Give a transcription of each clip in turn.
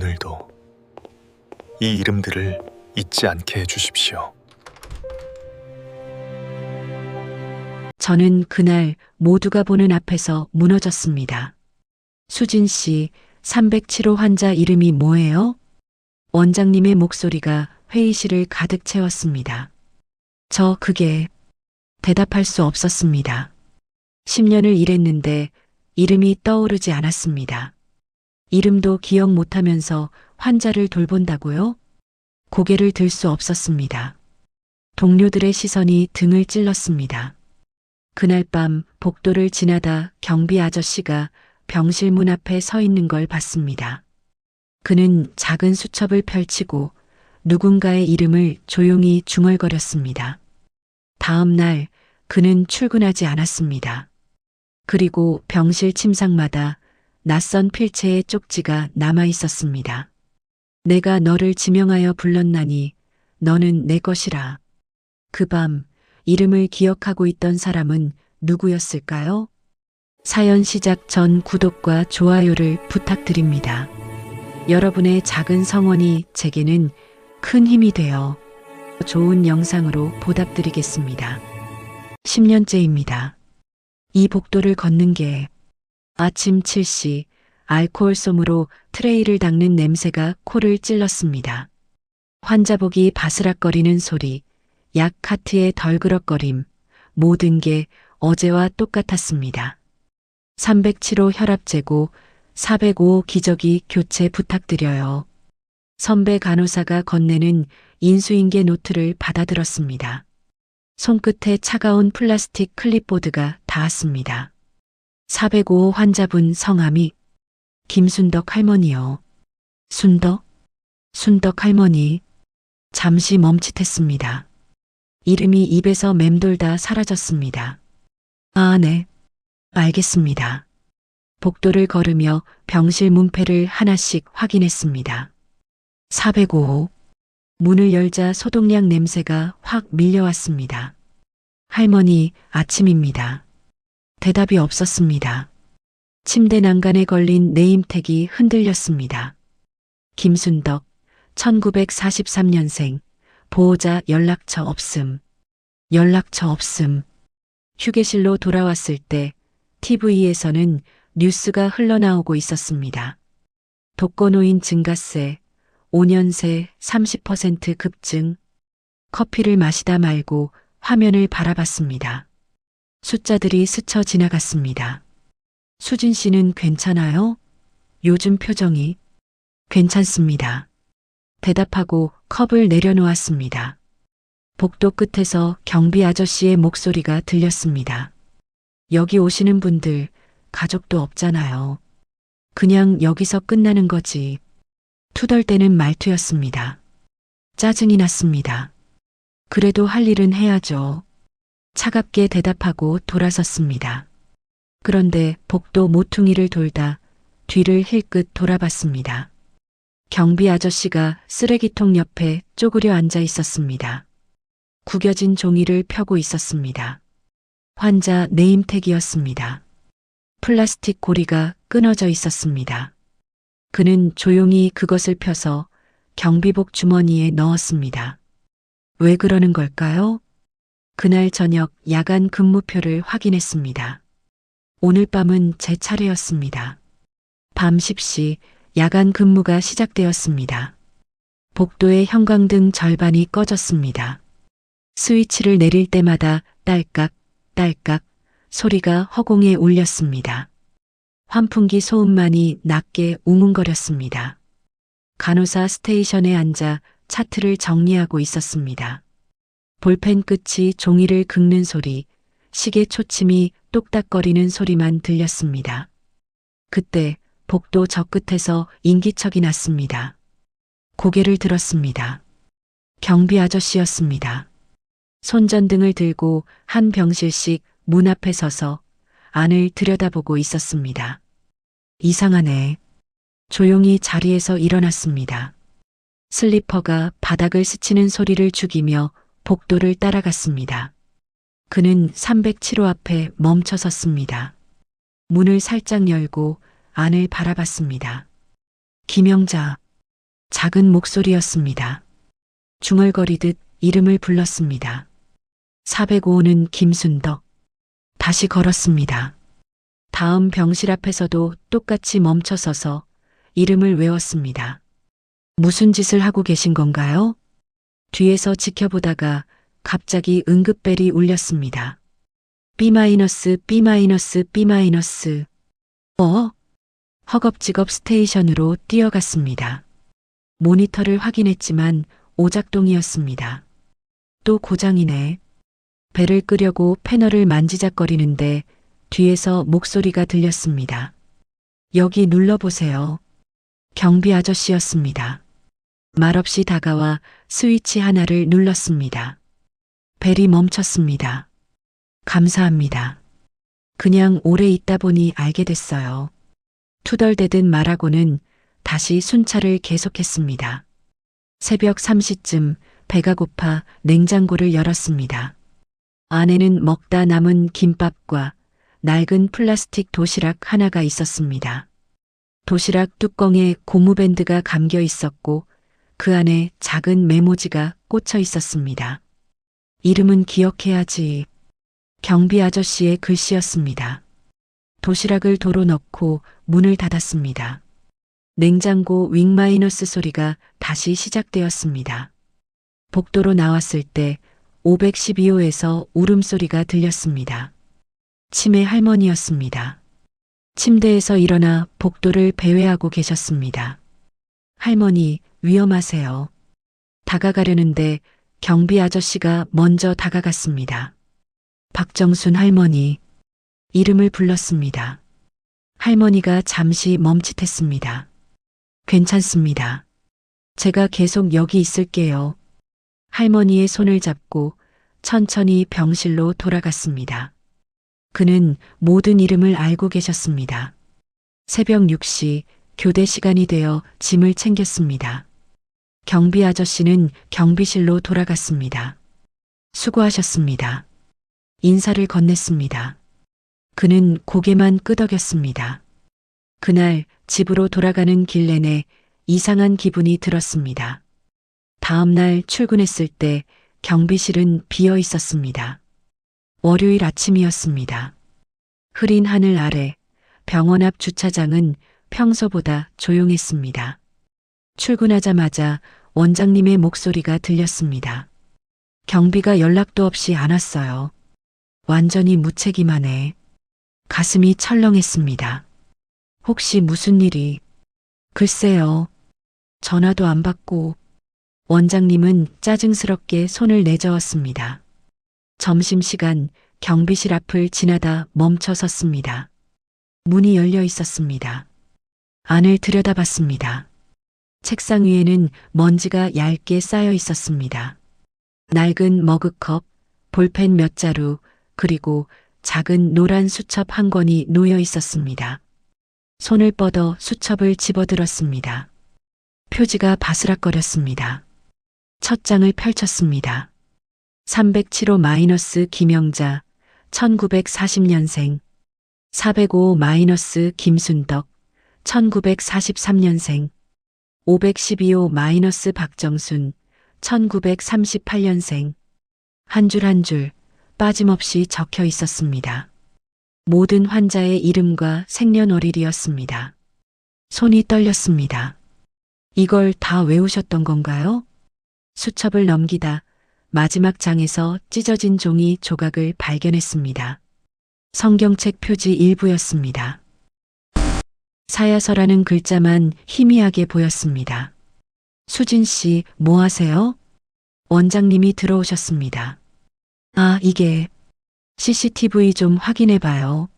오늘도 이 이름들을 잊지 않게 해주십시오. 저는 그날 모두가 보는 앞에서 무너졌습니다. 수진 씨, 307호 환자 이름이 뭐예요? 원장님의 목소리가 회의실을 가득 채웠습니다. 그게 대답할 수 없었습니다. 10년을 일했는데 이름이 떠오르지 않았습니다. 이름도 기억 못하면서 환자를 돌본다고요? 고개를 들 수 없었습니다. 동료들의 시선이 등을 찔렀습니다. 그날 밤 복도를 지나다 경비 아저씨가 병실 문 앞에 서 있는 걸 봤습니다. 그는 작은 수첩을 펼치고 누군가의 이름을 조용히 중얼거렸습니다. 다음 날 그는 출근하지 않았습니다. 그리고 병실 침상마다 낯선 필체의 쪽지가 남아 있었습니다. 내가 너를 지명하여 불렀나니 너는 내 것이라. 그 밤 이름을 기억하고 있던 사람은 누구였을까요? 사연 시작 전 구독과 좋아요를 부탁드립니다. 여러분의 작은 성원이 제게는 큰 힘이 되어 좋은 영상으로 보답드리겠습니다. 10년째입니다. 이 복도를 걷는 게 아침 7시 알코올 솜으로 트레이를 닦는 냄새가 코를 찔렀습니다. 환자복이 바스락거리는 소리, 약 카트의 덜그럭거림, 모든 게 어제와 똑같았습니다. 307호 혈압 재고, 405호 기저귀 교체 부탁드려요. 선배 간호사가 건네는 인수인계 노트를 받아들었습니다. 손끝에 차가운 플라스틱 클립보드가 닿았습니다. 405호 환자분 성함이 김순덕 할머니요. 순덕 할머니. 잠시 멈칫했습니다. 이름이 입에서 맴돌다 사라졌습니다. 아, 네. 알겠습니다. 복도를 걸으며 병실 문패를 하나씩 확인했습니다. 405호. 문을 열자 소독약 냄새가 확 밀려왔습니다. 할머니, 아침입니다. 대답이 없었습니다. 침대 난간에 걸린 네임택이 흔들렸습니다. 김순덕, 1943년생, 보호자 연락처 없음. 휴게실로 돌아왔을 때 TV에서는 뉴스가 흘러나오고 있었습니다. 독거노인 증가세, 5년 새 30% 급증. 커피를 마시다 말고 화면을 바라봤습니다. 숫자들이 스쳐 지나갔습니다. 수진 씨는 괜찮아요? 요즘 표정이 괜찮습니다. 대답하고 컵을 내려놓았습니다. 복도 끝에서 경비 아저씨의 목소리가 들렸습니다. 여기 오시는 분들 가족도 없잖아요. 그냥 여기서 끝나는 거지. 투덜대는 말투였습니다. 짜증이 났습니다. 그래도 할 일은 해야죠. 차갑게 대답하고 돌아섰습니다. 그런데 복도 모퉁이를 돌다 뒤를 힐끗 돌아봤습니다. 경비 아저씨가 쓰레기통 옆에 쪼그려 앉아 있었습니다. 구겨진 종이를 펴고 있었습니다. 환자 네임택이었습니다. 플라스틱 고리가 끊어져 있었습니다. 그는 조용히 그것을 펴서 경비복 주머니에 넣었습니다. 왜 그러는 걸까요? 그날 저녁 야간 근무표를 확인했습니다. 오늘 밤은 제 차례였습니다. 밤 10시 야간 근무가 시작되었습니다. 복도의 형광등 절반이 꺼졌습니다. 스위치를 내릴 때마다 딸깍, 딸깍 소리가 허공에 울렸습니다. 환풍기 소음만이 낮게 웅웅거렸습니다. 간호사 스테이션에 앉아 차트를 정리하고 있었습니다. 볼펜 끝이 종이를 긁는 소리, 시계 초침이 똑딱거리는 소리만 들렸습니다. 그때 복도 저 끝에서 인기척이 났습니다. 고개를 들었습니다. 경비 아저씨였습니다. 손전등을 들고 한 병실씩 문 앞에 서서 안을 들여다보고 있었습니다. 이상하네. 조용히 자리에서 일어났습니다. 슬리퍼가 바닥을 스치는 소리를 죽이며 복도를 따라갔습니다. 그는 307호 앞에 멈춰 섰습니다. 문을 살짝 열고 안을 바라봤습니다. 김영자, 작은 목소리였습니다. 중얼거리듯 이름을 불렀습니다. 405는 김순덕. 다시 걸었습니다. 다음 병실 앞에서도 똑같이 멈춰서서 이름을 외웠습니다. 무슨 짓을 하고 계신 건가요? 뒤에서 지켜보다가 갑자기 응급벨이 울렸습니다. B-, B-, B-. 허겁지겁 스테이션으로 뛰어갔습니다. 모니터를 확인했지만 오작동이었습니다. 또 고장이네. 배를 끄려고 패널을 만지작거리는데 뒤에서 목소리가 들렸습니다. 여기 눌러보세요. 경비 아저씨였습니다. 말없이 다가와 스위치 하나를 눌렀습니다. 벨이 멈췄습니다. 감사합니다. 그냥 오래 있다 보니 알게 됐어요. 투덜대듯 말하고는 다시 순찰을 계속했습니다. 새벽 3시쯤 배가 고파 냉장고를 열었습니다. 안에는 먹다 남은 김밥과 낡은 플라스틱 도시락 하나가 있었습니다. 도시락 뚜껑에 고무밴드가 감겨 있었고 그 안에 작은 메모지가 꽂혀 있었습니다. 이름은 기억해야지. 경비 아저씨의 글씨였습니다. 도시락을 도로 넣고 문을 닫았습니다. 냉장고 윙마이너스 소리가 다시 시작되었습니다. 복도로 나왔을 때 512호에서 울음소리가 들렸습니다. 치매 할머니였습니다. 침대에서 일어나 복도를 배회하고 계셨습니다. 할머니, 위험하세요. 다가가려는데 경비 아저씨가 먼저 다가갔습니다. 박정순 할머니. 이름을 불렀습니다. 할머니가 잠시 멈칫했습니다. 괜찮습니다. 제가 계속 여기 있을게요. 할머니의 손을 잡고 천천히 병실로 돌아갔습니다. 그는 모든 이름을 알고 계셨습니다. 새벽 6시 교대 시간이 되어 짐을 챙겼습니다. 경비 아저씨는 경비실로 돌아갔습니다. 수고하셨습니다. 인사를 건넸습니다. 그는 고개만 끄덕였습니다. 그날 집으로 돌아가는 길 내내 이상한 기분이 들었습니다. 다음 날 출근했을 때 경비실은 비어 있었습니다. 월요일 아침이었습니다. 흐린 하늘 아래 병원 앞 주차장은 평소보다 조용했습니다. 출근하자마자 원장님의 목소리가 들렸습니다. 경비가 연락도 없이 안 왔어요. 완전히 무책임하네. 가슴이 철렁했습니다. 혹시 무슨 일이? 글쎄요. 전화도 안 받고. 원장님은 짜증스럽게 손을 내저었습니다. 점심시간 경비실 앞을 지나다 멈춰 섰습니다. 문이 열려 있었습니다. 안을 들여다봤습니다. 책상 위에는 먼지가 얇게 쌓여 있었습니다. 낡은 머그컵, 볼펜 몇 자루, 그리고 작은 노란 수첩 한 권이 놓여 있었습니다. 손을 뻗어 수첩을 집어들었습니다. 표지가 바스락거렸습니다. 첫 장을 펼쳤습니다. 307호- 김영자, 1940년생. 405- 김순덕, 1943년생. 512호- 박정순, 1938년생. 한 줄 한 줄 빠짐없이 적혀 있었습니다. 모든 환자의 이름과 생년월일이었습니다. 손이 떨렸습니다. 이걸 다 외우셨던 건가요? 수첩을 넘기다 마지막 장에서 찢어진 종이 조각을 발견했습니다. 성경책 표지 일부였습니다. 사야서라는 글자만 희미하게 보였습니다. 수진 씨, 뭐 하세요? 원장님이 들어오셨습니다. 아, 이게 CCTV 좀 확인해 봐요.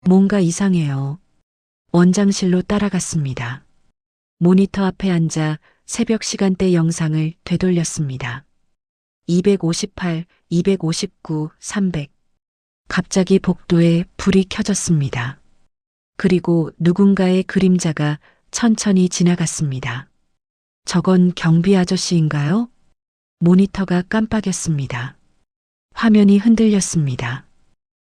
뭔가 이상해요. 원장실로 따라갔습니다. 모니터 앞에 앉아 새벽 시간대 영상을 되돌렸습니다. 258, 259, 300. 갑자기 복도에 불이 켜졌습니다. 그리고 누군가의 그림자가 천천히 지나갔습니다. 저건 경비 아저씨인가요? 모니터가 깜빡였습니다. 화면이 흔들렸습니다.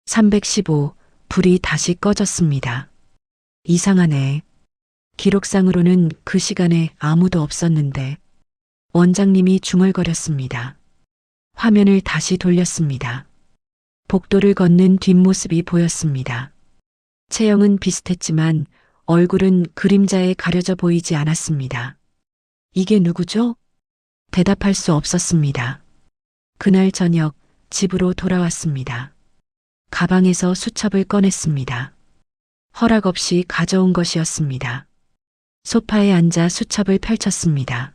315, 불이 다시 꺼졌습니다. 이상하네. 기록상으로는 그 시간에 아무도 없었는데 원장님이 중얼거렸습니다. 화면을 다시 돌렸습니다. 복도를 걷는 뒷모습이 보였습니다. 체형은 비슷했지만 얼굴은 그림자에 가려져 보이지 않았습니다. 이게 누구죠? 대답할 수 없었습니다. 그날 저녁 집으로 돌아왔습니다. 가방에서 수첩을 꺼냈습니다. 허락 없이 가져온 것이었습니다. 소파에 앉아 수첩을 펼쳤습니다.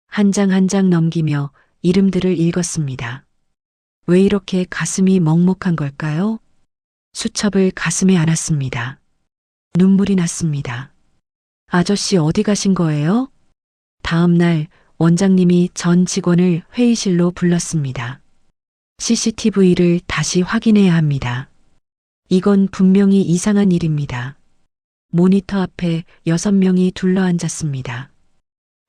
한 장 한 장 넘기며 이름들을 읽었습니다. 왜 이렇게 가슴이 먹먹한 걸까요? 수첩을 가슴에 안았습니다. 눈물이 났습니다. 아저씨 어디 가신 거예요? 다음 날 원장님이 전 직원을 회의실로 불렀습니다. CCTV를 다시 확인해야 합니다. 이건 분명히 이상한 일입니다. 모니터 앞에 6명이 둘러앉았습니다.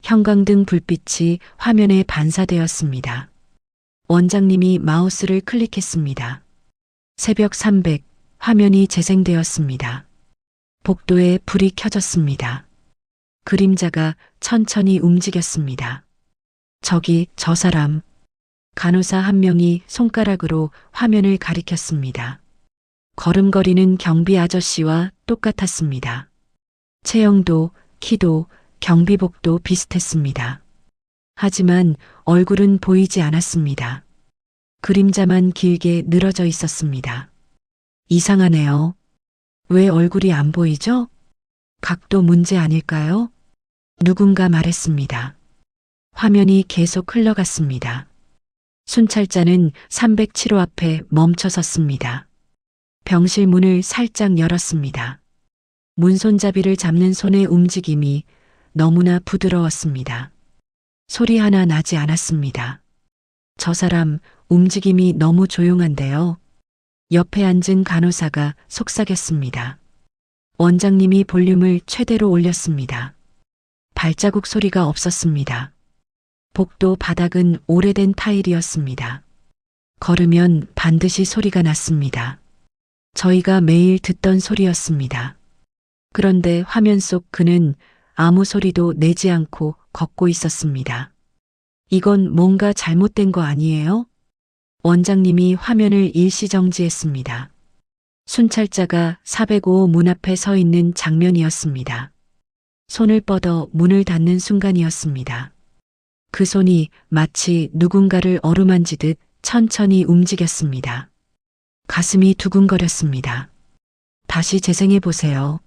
형광등 불빛이 화면에 반사되었습니다. 원장님이 마우스를 클릭했습니다. 새벽 300, 화면이 재생되었습니다. 복도에 불이 켜졌습니다. 그림자가 천천히 움직였습니다. 저기 저 사람. 간호사 한 명이 손가락으로 화면을 가리켰습니다. 걸음거리는 경비 아저씨와 똑같았습니다. 체형도, 키도, 경비복도 비슷했습니다. 하지만 얼굴은 보이지 않았습니다. 그림자만 길게 늘어져 있었습니다. 이상하네요. 왜 얼굴이 안 보이죠? 각도 문제 아닐까요? 누군가 말했습니다. 화면이 계속 흘러갔습니다. 순찰자는 307호 앞에 멈춰 섰습니다. 병실 문을 살짝 열었습니다. 문손잡이를 잡는 손의 움직임이 너무나 부드러웠습니다. 소리 하나 나지 않았습니다. 저 사람 움직임이 너무 조용한데요. 옆에 앉은 간호사가 속삭였습니다. 원장님이 볼륨을 최대로 올렸습니다. 발자국 소리가 없었습니다. 복도 바닥은 오래된 타일이었습니다. 걸으면 반드시 소리가 났습니다. 저희가 매일 듣던 소리였습니다. 그런데 화면 속 그는 아무 소리도 내지 않고 걷고 있었습니다. 이건 뭔가 잘못된 거 아니에요? 원장님이 화면을 일시정지했습니다. 순찰자가 405 문 앞에 서 있는 장면이었습니다. 손을 뻗어 문을 닫는 순간이었습니다. 그 손이 마치 누군가를 어루만지듯 천천히 움직였습니다. 가슴이 두근거렸습니다. 다시 재생해 보세요.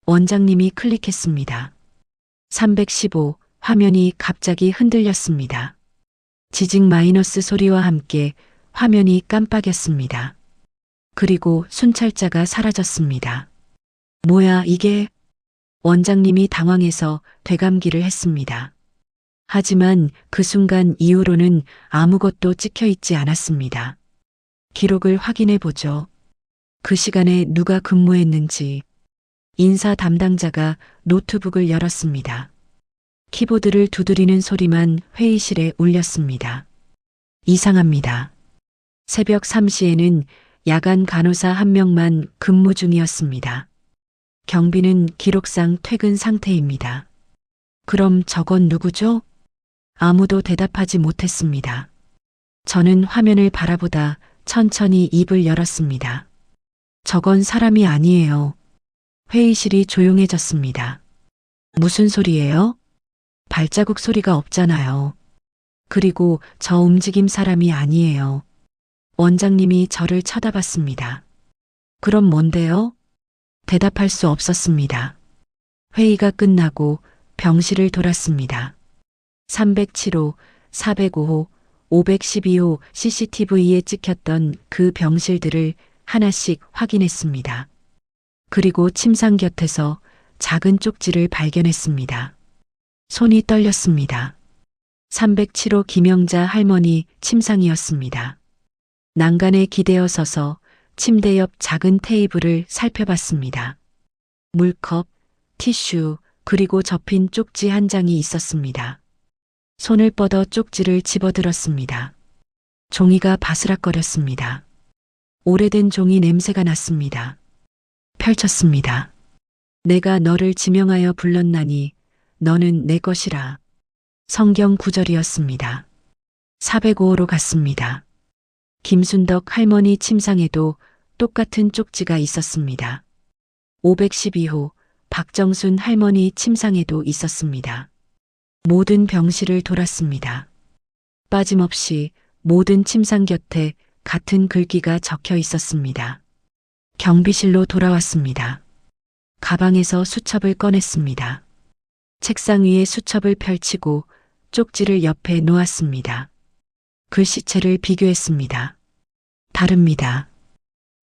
원장님이 클릭했습니다. 315 화면이 갑자기 흔들렸습니다. 지직 마이너스 소리와 함께 화면이 깜빡였습니다. 그리고 순찰자가 사라졌습니다. 뭐야 이게? 원장님이 당황해서 되감기를 했습니다. 하지만 그 순간 이후로는 아무것도 찍혀 있지 않았습니다. 기록을 확인해 보죠. 그 시간에 누가 근무했는지. 인사 담당자가 노트북을 열었습니다. 키보드를 두드리는 소리만 회의실에 울렸습니다. 이상합니다. 새벽 3시에는 야간 간호사 한 명만 근무 중이었습니다. 경비는 기록상 퇴근 상태입니다. 그럼 저건 누구죠? 아무도 대답하지 못했습니다. 저는 화면을 바라보다 천천히 입을 열었습니다. 저건 사람이 아니에요. 회의실이 조용해졌습니다. 무슨 소리예요? 발자국 소리가 없잖아요. 그리고 저 움직임 사람이 아니에요. 원장님이 저를 쳐다봤습니다. 그럼 뭔데요? 대답할 수 없었습니다. 회의가 끝나고 병실을 돌았습니다. 307호, 405호, 512호 CCTV에 찍혔던 그 병실들을 하나씩 확인했습니다. 그리고 침상 곁에서 작은 쪽지를 발견했습니다. 손이 떨렸습니다. 307호 김영자 할머니 침상이었습니다. 난간에 기대어 서서 침대 옆 작은 테이블을 살펴봤습니다. 물컵, 티슈, 그리고 접힌 쪽지 한 장이 있었습니다. 손을 뻗어 쪽지를 집어들었습니다. 종이가 바스락거렸습니다. 오래된 종이 냄새가 났습니다. 펼쳤습니다. 내가 너를 지명하여 불렀나니 너는 내 것이라. 성경 구절이었습니다. 405호로 갔습니다. 김순덕 할머니 침상에도 똑같은 쪽지가 있었습니다. 512호 박정순 할머니 침상에도 있었습니다. 모든 병실을 돌았습니다. 빠짐없이 모든 침상 곁에 같은 글귀가 적혀 있었습니다. 경비실로 돌아왔습니다. 가방에서 수첩을 꺼냈습니다. 책상 위에 수첩을 펼치고 쪽지를 옆에 놓았습니다. 글씨체를 비교했습니다. 다릅니다.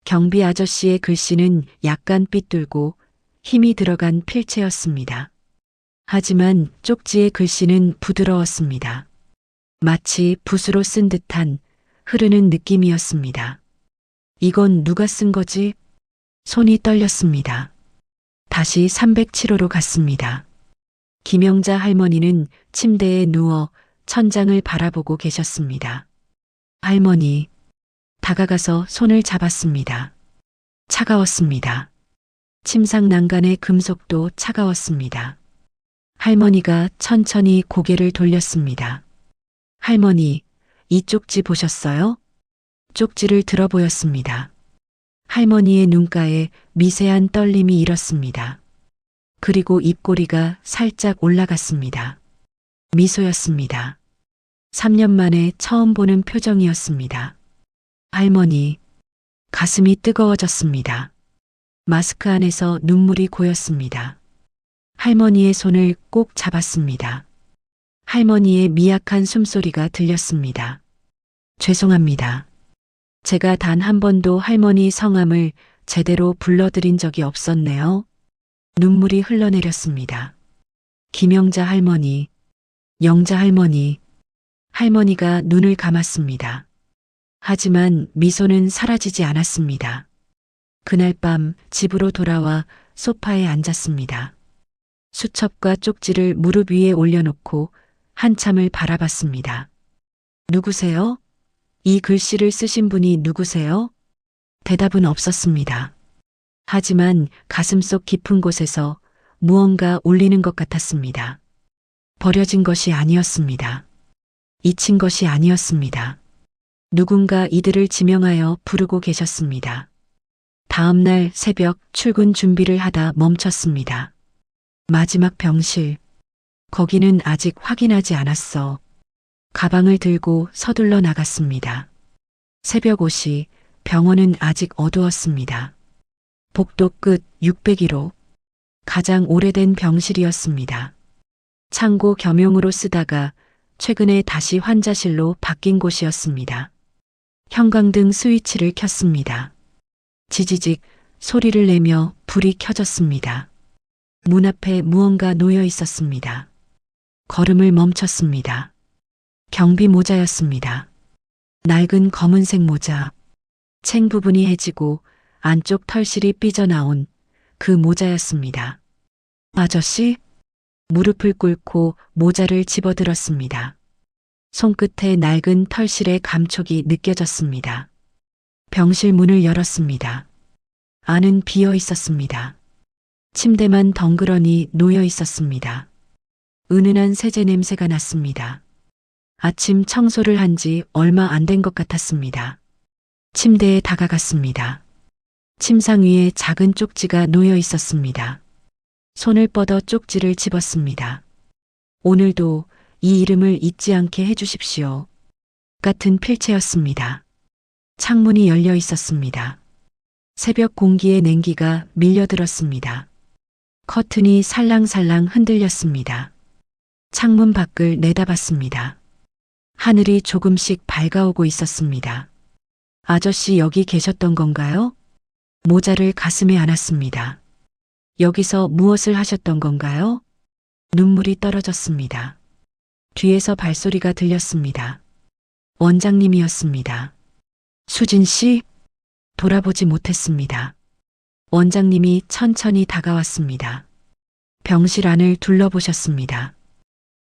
경비 아저씨의 글씨는 약간 삐뚤고 힘이 들어간 필체였습니다. 하지만 쪽지의 글씨는 부드러웠습니다. 마치 붓으로 쓴 듯한 흐르는 느낌이었습니다. 이건 누가 쓴 거지? 손이 떨렸습니다. 다시 307호로 갔습니다. 김영자 할머니는 침대에 누워 천장을 바라보고 계셨습니다. 할머니, 다가가서 손을 잡았습니다. 차가웠습니다. 침상 난간의 금속도 차가웠습니다. 할머니가 천천히 고개를 돌렸습니다. 할머니, 이 쪽지 보셨어요? 쪽지를 들어 보였습니다. 할머니의 눈가에 미세한 떨림이 일었습니다. 그리고 입꼬리가 살짝 올라갔습니다. 미소였습니다. 3년 만에 처음 보는 표정이었습니다. 할머니, 가슴이 뜨거워졌습니다. 마스크 안에서 눈물이 고였습니다. 할머니의 손을 꼭 잡았습니다. 할머니의 미약한 숨소리가 들렸습니다. 죄송합니다. 제가 단 한 번도 할머니 성함을 제대로 불러드린 적이 없었네요. 눈물이 흘러내렸습니다. 김영자 할머니, 영자 할머니, 할머니가 눈을 감았습니다. 하지만 미소는 사라지지 않았습니다. 그날 밤 집으로 돌아와 소파에 앉았습니다. 수첩과 쪽지를 무릎 위에 올려놓고 한참을 바라봤습니다. 누구세요? 이 글씨를 쓰신 분이 누구세요? 대답은 없었습니다. 하지만 가슴속 깊은 곳에서 무언가 울리는 것 같았습니다. 버려진 것이 아니었습니다. 잊힌 것이 아니었습니다. 누군가 이들을 지명하여 부르고 계셨습니다. 다음 날 새벽 출근 준비를 하다 멈췄습니다. 마지막 병실. 거기는 아직 확인하지 않았어. 가방을 들고 서둘러 나갔습니다. 새벽 5시, 병원은 아직 어두웠습니다. 복도 끝 601호. 가장 오래된 병실이었습니다. 창고 겸용으로 쓰다가 최근에 다시 환자실로 바뀐 곳이었습니다. 형광등 스위치를 켰습니다. 지지직 소리를 내며 불이 켜졌습니다. 문 앞에 무언가 놓여 있었습니다. 걸음을 멈췄습니다. 경비 모자였습니다. 낡은 검은색 모자. 챙 부분이 해지고 안쪽 털실이 삐져나온 그 모자였습니다. 아저씨? 무릎을 꿇고 모자를 집어들었습니다. 손끝에 낡은 털실의 감촉이 느껴졌습니다. 병실 문을 열었습니다. 안은 비어 있었습니다. 침대만 덩그러니 놓여 있었습니다. 은은한 세제 냄새가 났습니다. 아침 청소를 한 지 얼마 안 된 것 같았습니다. 침대에 다가갔습니다. 침상 위에 작은 쪽지가 놓여 있었습니다. 손을 뻗어 쪽지를 집었습니다. 오늘도 이 이름을 잊지 않게 해주십시오. 같은 필체였습니다. 창문이 열려 있었습니다. 새벽 공기의 냉기가 밀려들었습니다. 커튼이 살랑살랑 흔들렸습니다. 창문 밖을 내다봤습니다. 하늘이 조금씩 밝아오고 있었습니다. 아저씨 여기 계셨던 건가요? 모자를 가슴에 안았습니다. 여기서 무엇을 하셨던 건가요? 눈물이 떨어졌습니다. 뒤에서 발소리가 들렸습니다. 원장님이었습니다. 수진 씨? 돌아보지 못했습니다. 원장님이 천천히 다가왔습니다. 병실 안을 둘러보셨습니다.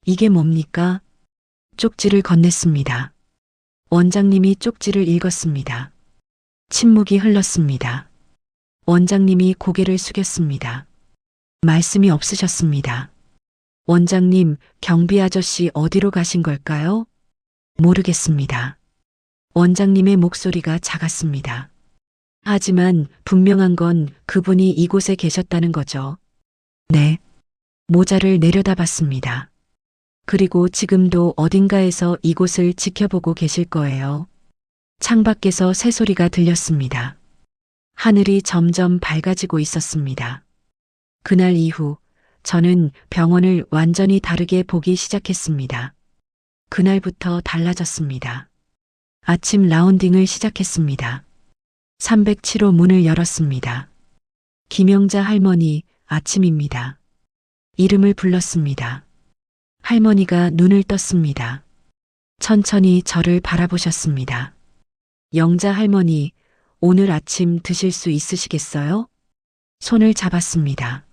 이게 뭡니까? 쪽지를 건넸습니다. 원장님이 쪽지를 읽었습니다. 침묵이 흘렀습니다. 원장님이 고개를 숙였습니다. 말씀이 없으셨습니다. 원장님, 경비 아저씨 어디로 가신 걸까요? 모르겠습니다. 원장님의 목소리가 작았습니다. 하지만 분명한 건 그분이 이곳에 계셨다는 거죠. 네. 모자를 내려다 봤습니다. 그리고 지금도 어딘가에서 이곳을 지켜보고 계실 거예요. 창밖에서 새소리가 들렸습니다. 하늘이 점점 밝아지고 있었습니다. 그날 이후 저는 병원을 완전히 다르게 보기 시작했습니다. 그날부터 달라졌습니다. 아침 라운딩을 시작했습니다. 307호 문을 열었습니다. 김영자 할머니, 아침입니다. 이름을 불렀습니다. 할머니가 눈을 떴습니다. 천천히 저를 바라보셨습니다. 영자 할머니, 오늘 아침 드실 수 있으시겠어요? 손을 잡았습니다.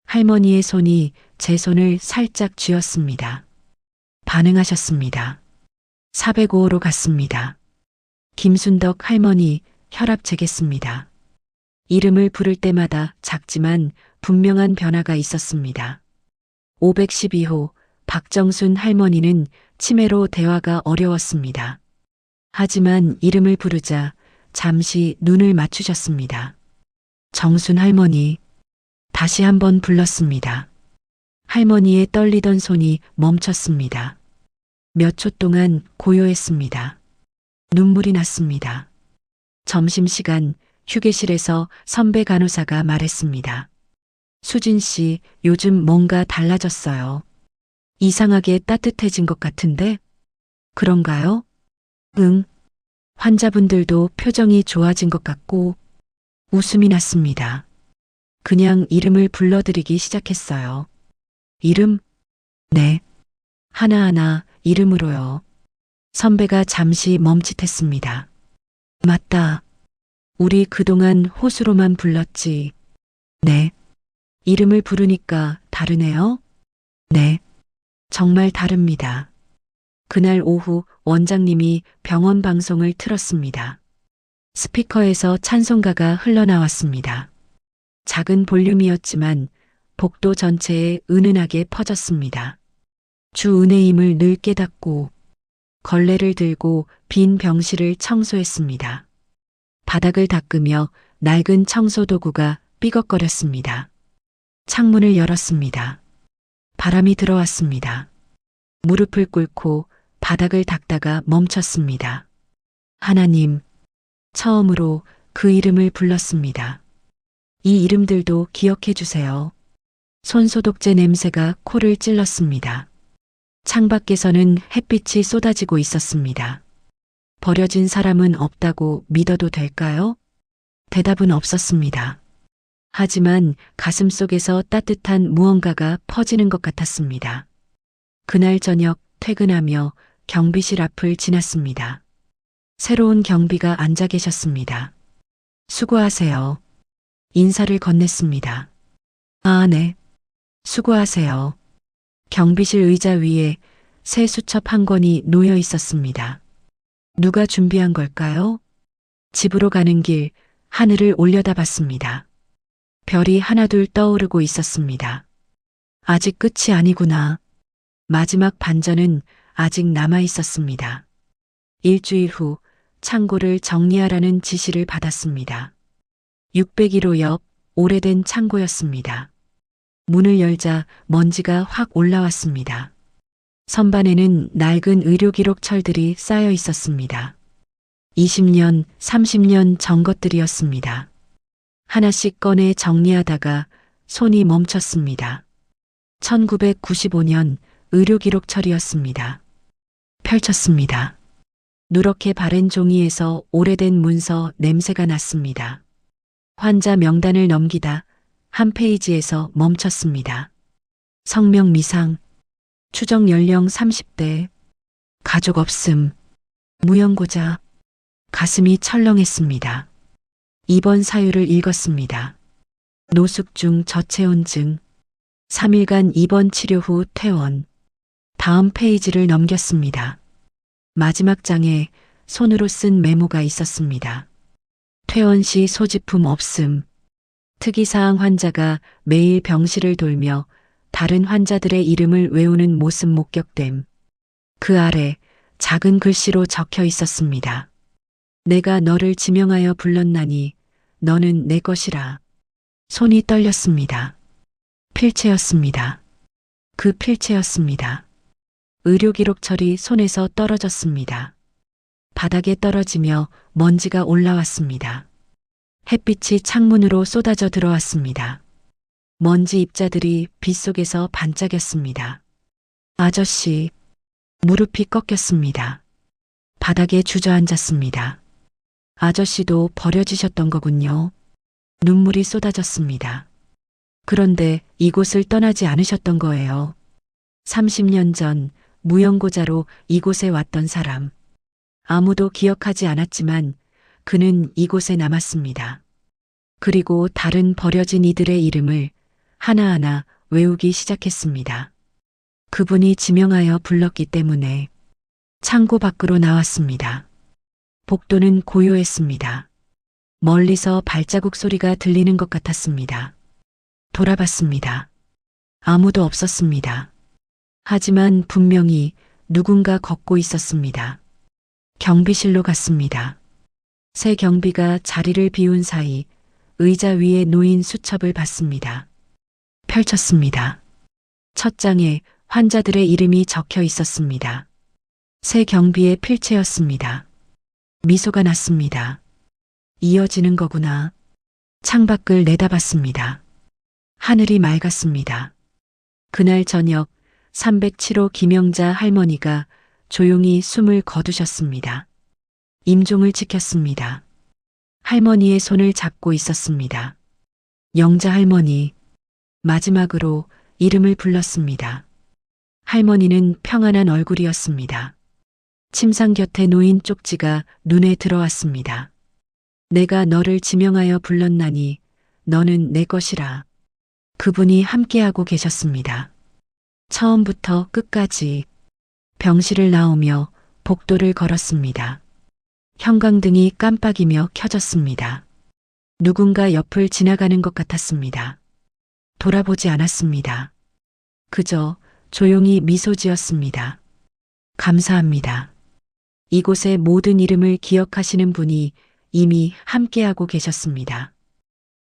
할머니의 손이 제 손을 살짝 쥐었습니다. 반응하셨습니다. 405호로 갔습니다. 김순덕 할머니, 혈압 재겠습니다. 이름을 부를 때마다 작지만 분명한 변화가 있었습니다. 512호, 박정순 할머니는 치매로 대화가 어려웠습니다. 하지만 이름을 부르자 잠시 눈을 맞추셨습니다. 정순 할머니, 다시 한번 불렀습니다. 할머니의 떨리던 손이 멈췄습니다. 몇 초 동안 고요했습니다. 눈물이 났습니다. 점심시간 휴게실에서 선배 간호사가 말했습니다. 수진 씨, 요즘 뭔가 달라졌어요. 이상하게 따뜻해진 것 같은데? 그런가요? 응. 환자분들도 표정이 좋아진 것 같고 웃음이 났습니다. 그냥 이름을 불러드리기 시작했어요. 이름? 네. 하나하나 이름으로요. 선배가 잠시 멈칫했습니다. 맞다. 우리 그동안 호수로만 불렀지. 네. 이름을 부르니까 다르네요? 네. 정말 다릅니다. 그날 오후 원장님이 병원 방송을 틀었습니다. 스피커에서 찬송가가 흘러나왔습니다. 작은 볼륨이었지만 복도 전체에 은은하게 퍼졌습니다. 주 은혜임을 늘 깨닫고 걸레를 들고 빈 병실을 청소했습니다. 바닥을 닦으며 낡은 청소도구가 삐걱거렸습니다. 창문을 열었습니다. 바람이 들어왔습니다. 무릎을 꿇고 바닥을 닦다가 멈췄습니다. 하나님, 처음으로 그 이름을 불렀습니다. 이 이름들도 기억해 주세요. 손소독제 냄새가 코를 찔렀습니다. 창밖에서는 햇빛이 쏟아지고 있었습니다. 버려진 사람은 없다고 믿어도 될까요? 대답은 없었습니다. 하지만 가슴 속에서 따뜻한 무언가가 퍼지는 것 같았습니다. 그날 저녁 퇴근하며 경비실 앞을 지났습니다. 새로운 경비가 앉아 계셨습니다. 수고하세요. 인사를 건넸습니다. 아, 네. 수고하세요. 경비실 의자 위에 새 수첩 한 권이 놓여 있었습니다. 누가 준비한 걸까요? 집으로 가는 길 하늘을 올려다봤습니다. 별이 하나둘 떠오르고 있었습니다. 아직 끝이 아니구나. 마지막 반전은 아직 남아 있었습니다. 일주일 후 창고를 정리하라는 지시를 받았습니다. 601호 옆 오래된 창고였습니다. 문을 열자 먼지가 확 올라왔습니다. 선반에는 낡은 의료기록 철들이 쌓여 있었습니다. 20년, 30년 전 것들이었습니다. 하나씩 꺼내 정리하다가 손이 멈췄습니다. 1995년 의료기록 철이었습니다. 펼쳤습니다. 누렇게 바랜 종이에서 오래된 문서 냄새가 났습니다. 환자 명단을 넘기다 한 페이지에서 멈췄습니다. 성명 미상, 추정 연령 30대, 가족 없음, 무연고자, 가슴이 철렁했습니다. 입원 사유를 읽었습니다. 노숙중 저체온증, 3일간 입원 치료 후 퇴원. 다음 페이지를 넘겼습니다. 마지막 장에 손으로 쓴 메모가 있었습니다. 퇴원 시 소지품 없음. 특이사항 환자가 매일 병실을 돌며 다른 환자들의 이름을 외우는 모습 목격됨. 그 아래 작은 글씨로 적혀 있었습니다. 내가 너를 지명하여 불렀나니 너는 내 것이라. 손이 떨렸습니다. 필체였습니다. 그 필체였습니다. 의료기록철이 손에서 떨어졌습니다. 바닥에 떨어지며 먼지가 올라왔습니다. 햇빛이 창문으로 쏟아져 들어왔습니다. 먼지 입자들이 빗속에서 반짝였습니다. 아저씨, 무릎이 꺾였습니다. 바닥에 주저앉았습니다. 아저씨도 버려지셨던 거군요. 눈물이 쏟아졌습니다. 그런데 이곳을 떠나지 않으셨던 거예요. 30년 전 무연고자로 이곳에 왔던 사람. 아무도 기억하지 않았지만 그는 이곳에 남았습니다. 그리고 다른 버려진 이들의 이름을 하나하나 외우기 시작했습니다. 그분이 지명하여 불렀기 때문에 창고 밖으로 나왔습니다. 복도는 고요했습니다. 멀리서 발자국 소리가 들리는 것 같았습니다. 돌아봤습니다. 아무도 없었습니다. 하지만 분명히 누군가 걷고 있었습니다. 경비실로 갔습니다. 새 경비가 자리를 비운 사이 의자 위에 놓인 수첩을 봤습니다. 펼쳤습니다. 첫 장에 환자들의 이름이 적혀 있었습니다. 새 경비의 필체였습니다. 미소가 났습니다. 이어지는 거구나. 창밖을 내다봤습니다. 하늘이 맑았습니다. 그날 저녁 307호 김영자 할머니가 조용히 숨을 거두셨습니다. 임종을 지켰습니다. 할머니의 손을 잡고 있었습니다. 영자 할머니, 마지막으로 이름을 불렀습니다. 할머니는 평안한 얼굴이었습니다. 침상 곁에 놓인 쪽지가 눈에 들어왔습니다. 내가 너를 지명하여 불렀나니 너는 내 것이라. 그분이 함께하고 계셨습니다. 처음부터 끝까지. 병실을 나오며 복도를 걸었습니다. 형광등이 깜빡이며 켜졌습니다. 누군가 옆을 지나가는 것 같았습니다. 돌아보지 않았습니다. 그저 조용히 미소 지었습니다. 감사합니다. 이곳의 모든 이름을 기억하시는 분이 이미 함께하고 계셨습니다.